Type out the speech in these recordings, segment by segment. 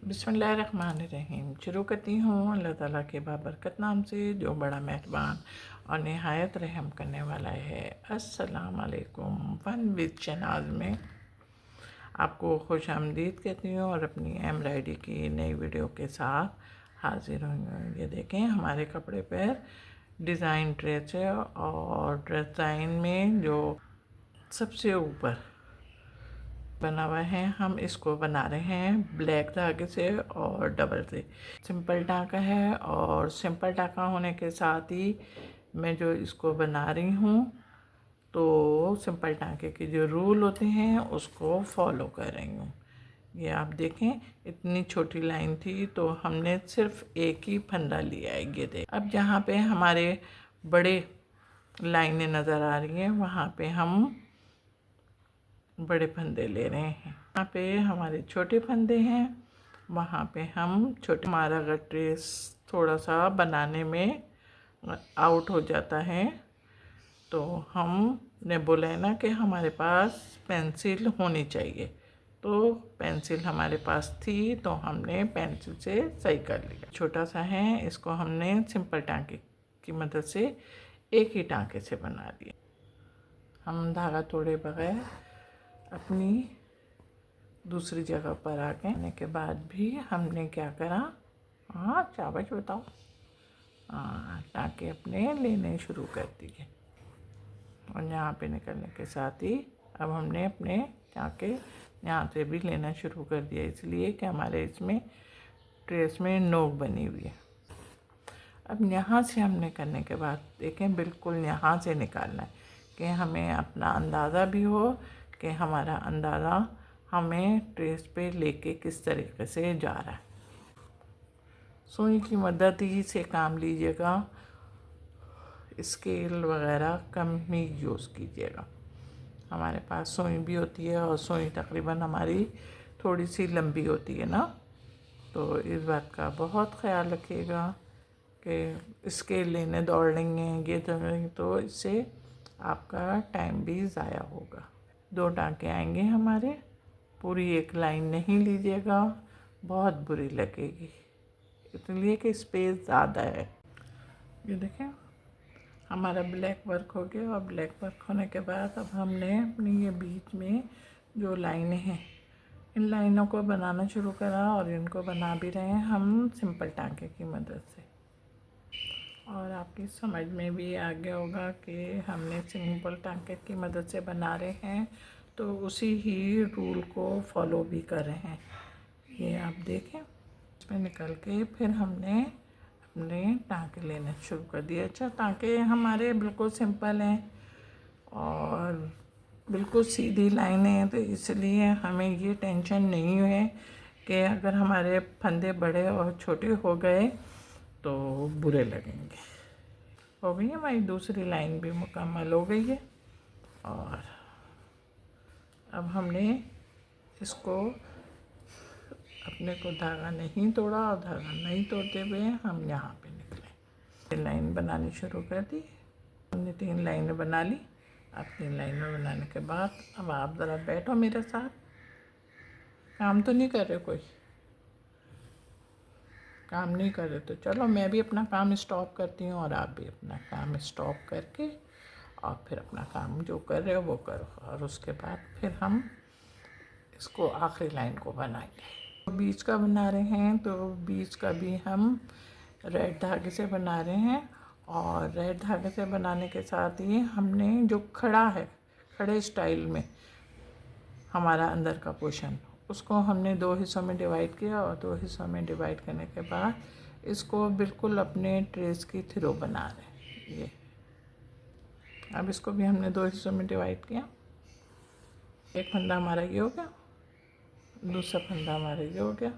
बिस्मिल्लाहिर्रहमानिर्रहीम। शुरू करती हूँ अल्लाह ताला के बाबरकत नाम से जो बड़ा मेहरबान और नहायत रहम करने वाला है। अस्सलाम वालेकुम। फ़न विद शनाज़ में आपको खुश आमदीद कहती हूँ और अपनी एम्ब्रॉयडरी की नई वीडियो के साथ हाजिर हुई हूँ। ये देखें, हमारे कपड़े पर डिज़ाइन ड्रेस है और डिज़ाइन में जो सबसे ऊपर बना हुआ है, हम इसको बना रहे हैं ब्लैक धागे से और डबल से। सिंपल टाँका है और सिंपल टाँका होने के साथ ही मैं जो इसको बना रही हूँ तो सिंपल टाँके के जो रूल होते हैं उसको फॉलो कर रही हूँ। ये आप देखें, इतनी छोटी लाइन थी तो हमने सिर्फ एक ही फंदा लिया है। ये देख, अब जहाँ पे हमारे बड़े लाइनें नज़र आ रही हैं वहाँ पे हम बड़े फंदे ले रहे हैं। यहाँ पे हमारे छोटे फंदे हैं, वहाँ पे हम छोटे। हमारा अगर ट्रेस थोड़ा सा बनाने में आउट हो जाता है तो हमने बोला है ना कि हमारे पास पेंसिल होनी चाहिए, तो पेंसिल हमारे पास थी तो हमने पेंसिल से सही कर लिया। छोटा सा है, इसको हमने सिंपल टाँके की मदद से एक ही टाँके से बना दिया। हम धागा तोड़े बगैर अपनी दूसरी जगह पर आ गए। आने के बाद भी हमने क्या करा, शाबाश बताओ, टाँके अपने लेने शुरू कर दिए और यहाँ पे निकलने के साथ ही अब हमने अपने टाँके यहाँ से भी लेना शुरू कर दिया, इसलिए कि हमारे इसमें ट्रेस में नोक बनी हुई है। अब यहाँ से हमने करने के बाद देखें, बिल्कुल यहाँ से निकालना है कि हमें अपना अंदाज़ा भी हो कि हमारा अंदाज़ा हमें ट्रेस पे लेके किस तरीके से जा रहा है। सुई की मदद ही से काम लीजिएगा, स्केल वगैरह कम ही यूज़ कीजिएगा। हमारे पास सुई भी होती है और सुई तकरीबन हमारी थोड़ी सी लंबी होती है ना, तो इस बात का बहुत ख्याल रखिएगा कि स्केल लेने दौड़ेंगे ये तो इससे आपका टाइम भी ज़ाया होगा। 2 टाँके आएंगे हमारे, पूरी एक लाइन नहीं लीजिएगा, बहुत बुरी लगेगी, इसलिए कि स्पेस ज़्यादा है। ये देखें, हमारा ब्लैक वर्क हो गया और ब्लैक वर्क होने के बाद अब हमने अपनी ये बीच में जो लाइनें हैं इन लाइनों को बनाना शुरू करा और इनको बना भी रहे हैं हम सिंपल टाँके की मदद से। और आपकी समझ में भी आ गया होगा कि हमने सिंपल टाँके की मदद से बना रहे हैं तो उसी ही रूल को फॉलो भी कर रहे हैं। ये आप देखें, इसमें निकल के फिर हमने अपने टाँके लेने शुरू कर दिए। अच्छा, टाँके हमारे बिल्कुल सिंपल हैं और बिल्कुल सीधी लाइनें हैं, तो इसलिए हमें ये टेंशन नहीं है कि अगर हमारे फंदे बड़े और छोटे हो गए तो बुरे लगेंगे। हो गई है, हमारी दूसरी लाइन भी मुकम्मल हो गई है और अब हमने इसको अपने को धागा नहीं तोड़ा और धागा नहीं तोड़ते हुए हम यहाँ पे निकले। लाइन बनानी शुरू कर दी, हमने 3 लाइनें बना ली। अब 3 लाइनें बनाने के बाद अब आप ज़रा बैठो मेरे साथ, काम तो नहीं कर रहे, कोई काम नहीं कर रहे तो चलो मैं भी अपना काम स्टॉप करती हूँ और आप भी अपना काम स्टॉप करके और फिर अपना काम जो कर रहे हो वो करो और उसके बाद फिर हम इसको आखिरी लाइन को बनाएंगे। तो बीच का बना रहे हैं तो बीच का भी हम रेड धागे से बना रहे हैं और रेड धागे से बनाने के साथ ही हमने जो खड़ा है, खड़े स्टाइल में हमारा अंदर का पोर्शन, उसको हमने 2 हिस्सों में डिवाइड किया और 2 हिस्सों में डिवाइड करने के बाद इसको बिल्कुल अपने ट्रेस की थ्रो बना रहे हैं। ये अब इसको भी हमने 2 हिस्सों में डिवाइड किया। एक फंदा हमारा ये हो गया, दूसरा फंदा हमारा ये हो गया,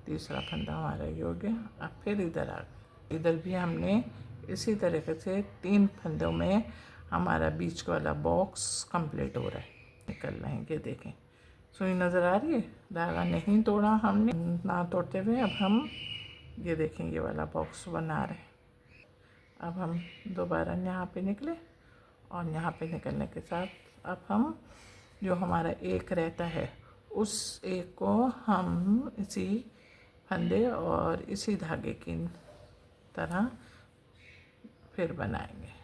तीसरा फंदा हमारा ये हो गया। अब फिर इधर आ गए, इधर भी हमने इसी तरीके से 3 फंदों में हमारा बीच वाला बॉक्स कंप्लीट हो रहा है, निकल रहे हैं। ये देखें, सुई नज़र आ रही है, धागा नहीं तोड़ा हमने, ना तोड़ते हुए अब हम ये देखें ये वाला बॉक्स बना रहे हैं। अब हम दोबारा यहाँ पे निकले और यहाँ पे निकलने के साथ अब हम जो हमारा एक रहता है उस एक को हम इसी फंदे और इसी धागे की तरह फिर बनाएंगे।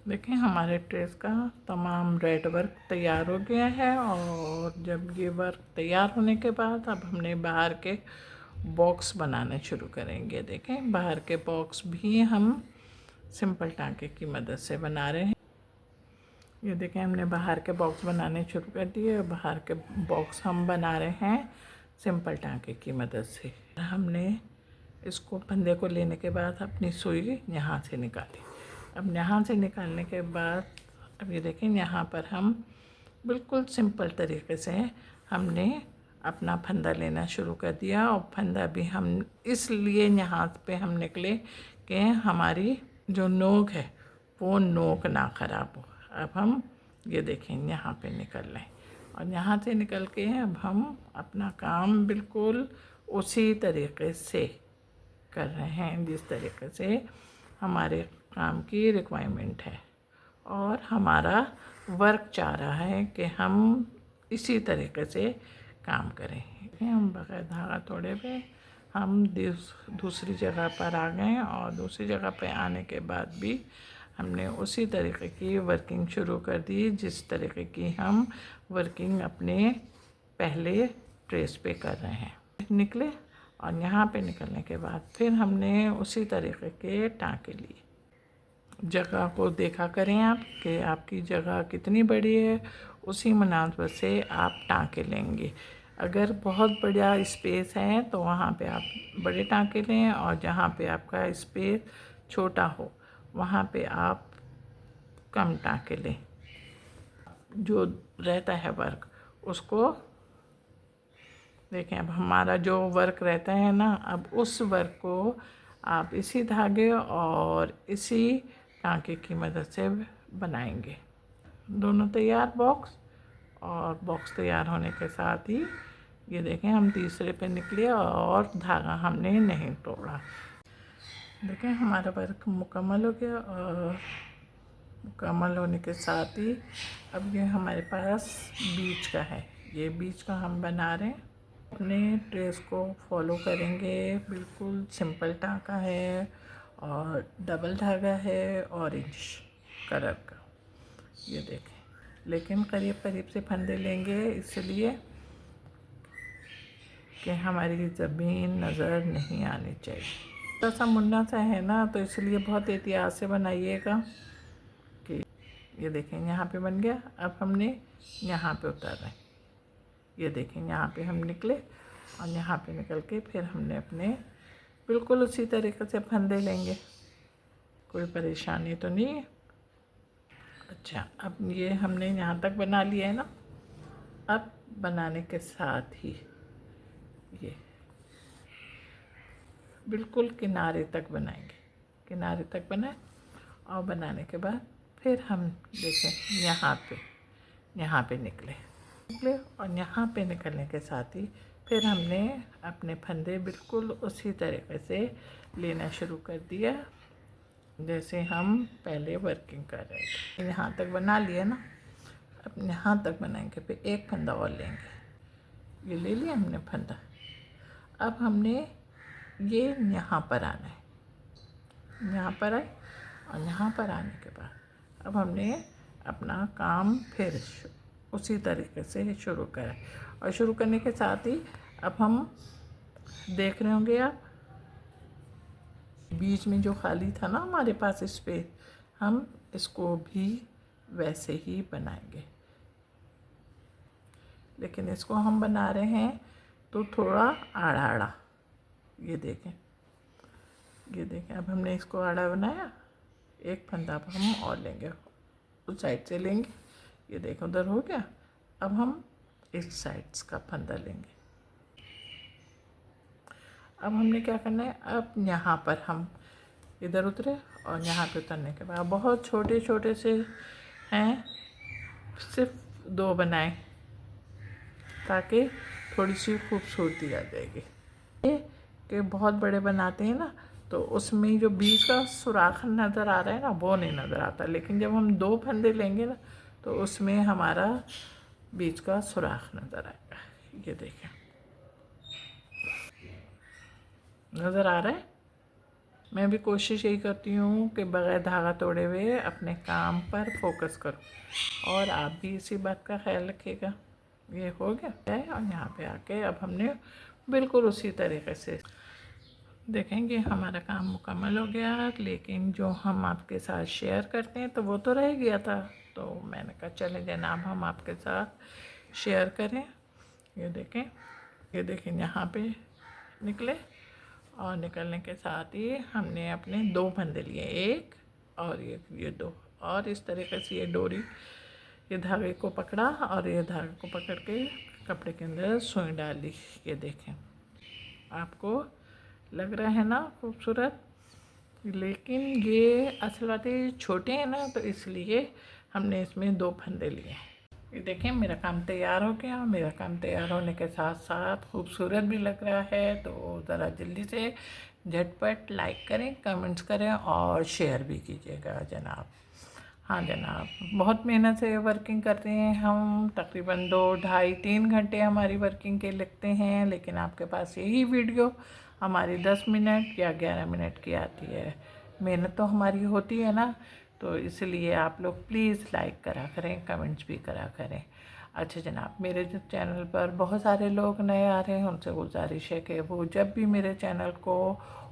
देखिए हमारे ड्रेस का तमाम रेड वर्क तैयार हो गया है। और जब ये वर्क तैयार होने के बाद अब हमने बाहर के बॉक्स बनाने शुरू करेंगे। देखें बाहर के बॉक्स भी हम सिंपल टांके की मदद से बना रहे हैं। ये देखें हमने बाहर के बॉक्स बनाने शुरू कर दिए। बाहर के बॉक्स हम बना रहे हैं सिंपल टांके की मदद से। हमने इसको फंदे को लेने के बाद अपनी सुई यहाँ से निकाली। अब यहाँ से निकालने के बाद अब ये देखें यहाँ पर हम बिल्कुल सिंपल तरीके से हमने अपना फंदा लेना शुरू कर दिया। और फंदा भी हम इसलिए यहाँ पे हम निकले कि हमारी जो नोक है वो नोक ना ख़राब हो। अब हम ये देखें यहाँ पे निकल लें और यहाँ से निकल के अब हम अपना काम बिल्कुल उसी तरीके से कर रहे हैं जिस तरीके से हमारे काम की रिक्वायरमेंट है और हमारा वर्क चाह रहा है कि हम इसी तरीके से काम करें। हम बगैर धागा तोड़े पे हम दूसरी जगह पर आ गए और दूसरी जगह पे आने के बाद भी हमने उसी तरीके की वर्किंग शुरू कर दी जिस तरीके की हम वर्किंग अपने पहले ट्रेस पे कर रहे हैं। निकले और यहाँ पे निकलने के बाद फिर हमने उसी तरीके के टाँके लिए। जगह को देखा करें आप कि आपकी जगह कितनी बड़ी है, उसी मुनासिबत से आप टाँके लेंगे। अगर बहुत बड़ा स्पेस है तो वहाँ पे आप बड़े टाँके लें और जहाँ पे आपका स्पेस छोटा हो वहाँ पे आप कम टाँके लें। जो रहता है वर्क उसको देखें। अब हमारा जो वर्क रहता है ना, अब उस वर्क को आप इसी धागे और इसी टाँके की मदद से बनाएंगे। दोनों तैयार बॉक्स और बॉक्स तैयार होने के साथ ही ये देखें हम तीसरे पे निकले और धागा हमने नहीं तोड़ा। देखें हमारा वर्क मुकम्मल हो गया और मुकम्मल होने के साथ ही अब ये हमारे पास बीच का है। ये बीच का हम बना रहे हैं। अपने ड्रेस को फॉलो करेंगे। बिल्कुल सिंपल टाँका है और डबल धागा है ऑरेंज कलर का। ये देखें लेकिन करीब करीब से फंदे लेंगे इसलिए कि हमारी ज़मीन नज़र नहीं आनी चाहिए। थोड़ा सा मुन्ना सा है ना तो इसलिए बहुत एहतियात से बनाइएगा। कि ये देखें यहाँ पे बन गया। अब हमने यहाँ पे उतार रहे हैं। ये देखें यहाँ पे हम निकले और यहाँ पे निकल के फिर हमने अपने बिल्कुल उसी तरीके से फंदे लेंगे। कोई परेशानी तो नहीं है। अच्छा अब ये हमने यहाँ तक बना लिया है ना। अब बनाने के साथ ही ये बिल्कुल किनारे तक बनाएंगे। किनारे तक बनाए और बनाने के बाद फिर हम देखें यहाँ पे निकले और यहाँ पे निकलने के साथ ही फिर हमने अपने फंदे बिल्कुल उसी तरीके से लेना शुरू कर दिया जैसे हम पहले वर्किंग कर रहे थे। यहाँ तक बना लिया ना। अब यहाँ तक बनाएंगे फिर एक फंदा और लेंगे। ये ले लिया हमने फंदा। अब हमने ये यहाँ पर आना है। यहाँ पर आए और यहाँ पर आने के बाद अब हमने अपना काम फिर उसी तरीके से शुरू करा। और शुरू करने के साथ ही अब हम देख रहे होंगे आप बीच में जो खाली था ना हमारे पास स्पेस, हम इसको भी वैसे ही बनाएंगे। लेकिन इसको हम बना रहे हैं तो थोड़ा आड़ा आड़ा। ये देखें अब हमने इसको आड़ा बनाया। एक फंदा अब हम और लेंगे, उस साइड से लेंगे। ये देखें उधर हो गया। अब हम इस साइड्स का फंदा लेंगे। अब हमने क्या करना है, अब यहाँ पर हम इधर उतरे और यहाँ पे उतरने के बाद बहुत छोटे छोटे से हैं, सिर्फ 2 बनाए ताकि थोड़ी सी खूबसूरती आ जाएगी। ये कि बहुत बड़े बनाते हैं ना तो उसमें जो बीच का सुराख नज़र आ रहा है ना वो नहीं नज़र आता। लेकिन जब हम 2 फंदे लेंगे ना तो उसमें हमारा बीच का सुराख नज़र आएगा। ये देखें नज़र आ रहा है। मैं भी कोशिश यही करती हूँ कि बग़ैर धागा तोड़े हुए अपने काम पर फोकस करूँ, और आप भी इसी बात का ख्याल रखिएगा। ये हो गया है, और यहाँ पे आके अब हमने बिल्कुल उसी तरीके से देखेंगे हमारा काम मुकम्मल हो गया, लेकिन जो हम आपके साथ शेयर करते हैं तो वो तो रह गया था। तो मैंने कहा चले जनाब हम आपके साथ शेयर करें। ये देखें यहाँ पे निकले, और निकलने के साथ ही हमने अपने 2 फंदे लिए, एक और ये 2, और इस तरीके से ये डोरी, ये धागे को पकड़ा और ये धागे को पकड़ के कपड़े के अंदर सुई डाल दी। ये देखें, आपको लग रहा है ना खूबसूरत, लेकिन ये असल बात है छोटे हैं ना, तो इसलिए हमने इसमें 2 फंदे लिए। ये देखें मेरा काम तैयार हो गया। मेरा काम तैयार होने के साथ साथ खूबसूरत भी लग रहा है। तो ज़रा जल्दी से झटपट लाइक करें, कमेंट्स करें और शेयर भी कीजिएगा जनाब। हाँ जनाब, बहुत मेहनत से वर्किंग करते हैं हम, तकरीबन 2, ढाई, 3 घंटे हमारी वर्किंग के लगते हैं, लेकिन आपके पास यही वीडियो हमारी 10 मिनट या 11 मिनट की आती है। मेहनत तो हमारी होती है ना, तो इसलिए आप लोग प्लीज़ लाइक करा करें, कमेंट्स भी करा करें। अच्छा जनाब, मेरे जो चैनल पर बहुत सारे लोग नए आ रहे हैं, उनसे गुजारिश है कि वो जब भी मेरे चैनल को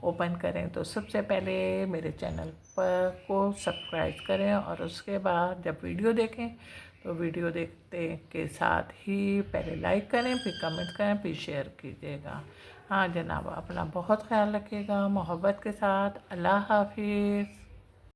ओपन करें तो सबसे पहले मेरे चैनल पर को सब्सक्राइब करें, और उसके बाद जब वीडियो देखें तो वीडियो देखते के साथ ही पहले लाइक करें, फिर कमेंट करें, फिर शेयर कीजिएगा। हाँ जनाब, अपना बहुत ख्याल रखिएगा, मोहब्बत के साथ। अल्लाह हाफिज़।